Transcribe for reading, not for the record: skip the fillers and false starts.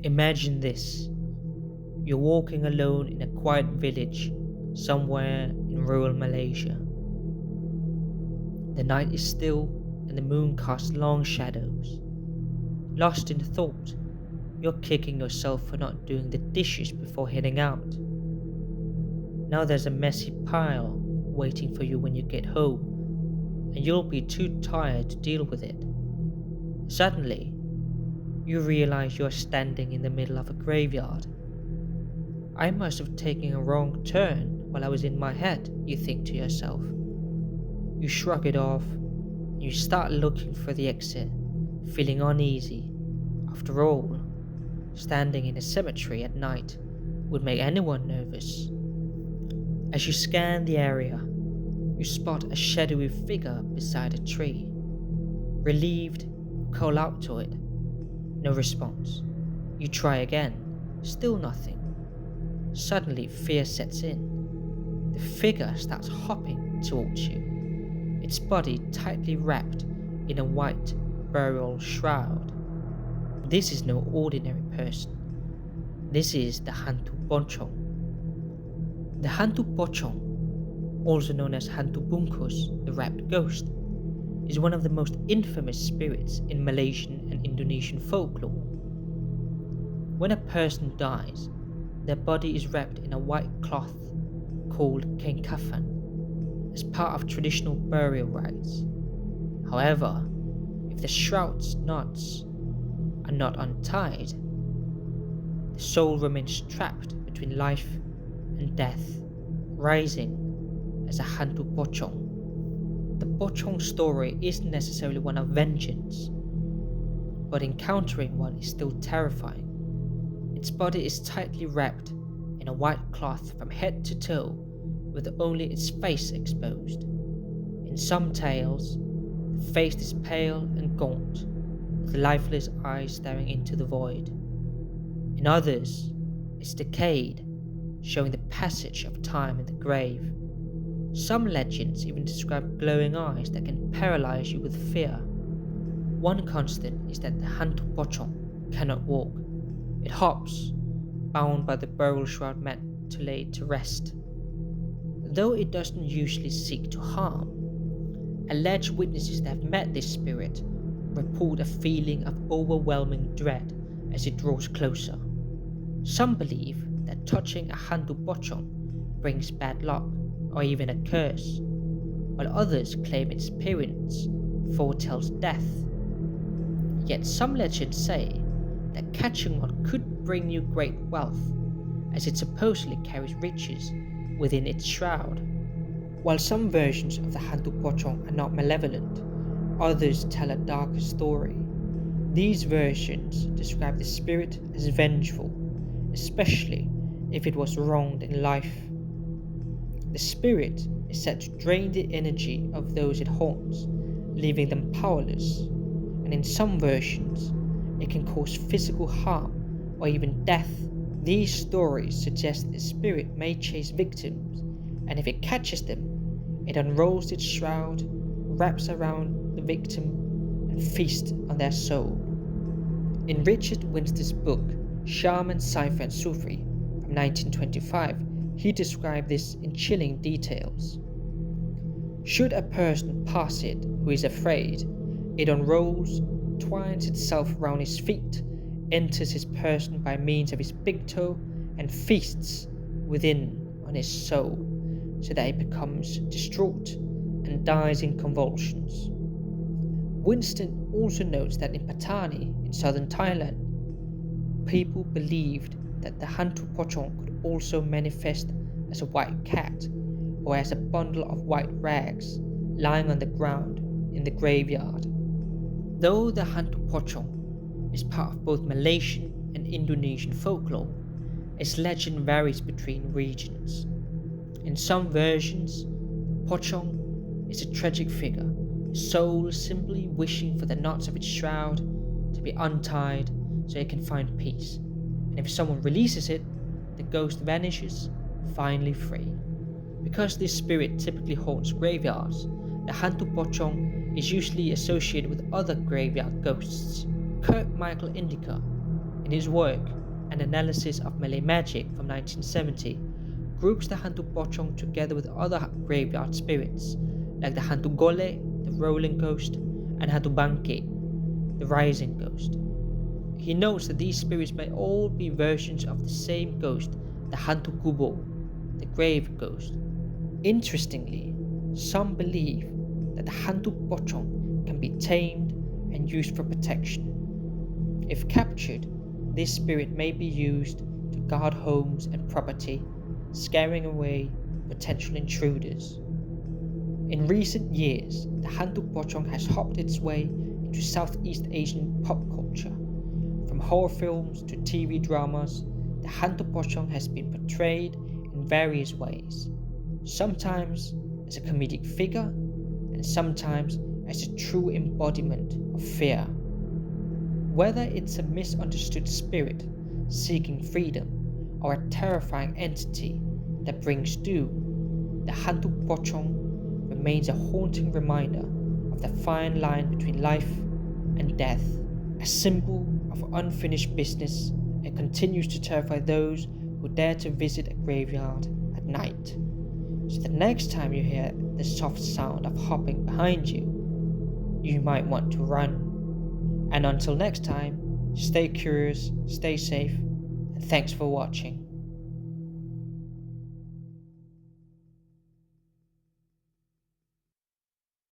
Imagine this. You're walking alone in a quiet village somewhere in rural Malaysia. The night is still and the moon casts long shadows. Lost in thought, you're kicking yourself for not doing the dishes before heading out. Now there's a messy pile waiting for you when you get home, and you'll be too tired to deal with it. Suddenly, you realize you're standing in the middle of a graveyard. I must have taken a wrong turn while I was in my head, you think to yourself. You shrug it off, and you start looking for the exit, feeling uneasy. After all, standing in a cemetery at night would make anyone nervous. As you scan the area, you spot a shadowy figure beside a tree. Relieved, you call out to it. No response. You try again. Still nothing. Suddenly fear sets in. The figure starts hopping towards you, its body tightly wrapped in a white burial shroud. This is no ordinary person. This is the Hantu Pocong. The Hantu Pocong, also known as Hantu Bungkus, the wrapped ghost, is one of the most infamous spirits in Malaysian and Indonesian folklore. When a person dies, their body is wrapped in a white cloth called kain kafan as part of traditional burial rites. However, if the shroud's knots are not untied, the soul remains trapped between life and death, rising as a Hantu Pocong. The Pocong story isn't necessarily one of vengeance, but encountering one is still terrifying. Its body is tightly wrapped in a white cloth from head to toe, with only its face exposed. In some tales, the face is pale and gaunt, with lifeless eyes staring into the void. In others, it's decayed, showing the passage of time in the grave. Some legends even describe glowing eyes that can paralyze you with fear. One constant is that the Hantu Pocong cannot walk. It hops, bound by the burial shroud meant to lay it to rest. Though it doesn't usually seek to harm, alleged witnesses that have met this spirit report a feeling of overwhelming dread as it draws closer. Some believe that touching a Hantu Pocong brings bad luck or even a curse, while others claim its appearance foretells death. Yet some legends say that catching one could bring you great wealth, as it supposedly carries riches within its shroud. While some versions of the Hantu Pocong are not malevolent, others tell a darker story. These versions describe the spirit as vengeful, especially if it was wronged in life. The spirit is said to drain the energy of those it haunts, leaving them powerless, and in some versions, it can cause physical harm or even death. These stories suggest the spirit may chase victims, and if it catches them, it unrolls its shroud, wraps around the victim, and feasts on their soul. In Richard Winster's book, Shaman, Cypher and Sufi from 1925, he described this in chilling details. Should a person pass it who is afraid, it unrolls, twines itself around his feet, enters his person by means of his big toe, and feasts within on his soul, so that it becomes distraught and dies in convulsions. Winston also notes that in Patani, in southern Thailand, people believed that the Hantu Pocong could also manifest as a white cat or as a bundle of white rags lying on the ground in the graveyard. Though the Hantu Pocong is part of both Malaysian and Indonesian folklore, its legend varies between regions. In some versions, Pocong is a tragic figure, a soul simply wishing for the knots of its shroud to be untied so it can find peace, and if someone releases it, the ghost vanishes, finally free. Because this spirit typically haunts graveyards, the Hantu Pocong is usually associated with other graveyard ghosts. Kirk Michael Indica, In his work, An Analysis of Malay Magic from 1970, groups the hantu pocong together with other graveyard spirits, like the hantu gole, the rolling ghost, and hantu bangke, the rising ghost. He notes that these spirits may all be versions of the same ghost, the hantu kubo, the grave ghost. Interestingly, some believe that the hantu pocong can be tamed and used for protection. If captured, this spirit may be used to guard homes and property, scaring away potential intruders. In recent years, the hantu pocong has hopped its way into Southeast Asian pop culture. From horror films to TV dramas, the hantu pocong has been portrayed in various ways, sometimes as a comedic figure and sometimes as a true embodiment of fear. Whether it's a misunderstood spirit seeking freedom or a terrifying entity that brings doom, the hantu pocong remains a haunting reminder of the fine line between life and death, a symbol of unfinished business, and continues to terrify those who dare to visit a graveyard at night. So the next time you hear the soft sound of hopping behind you, you might want to run. And until next time, stay curious, stay safe, and thanks for watching.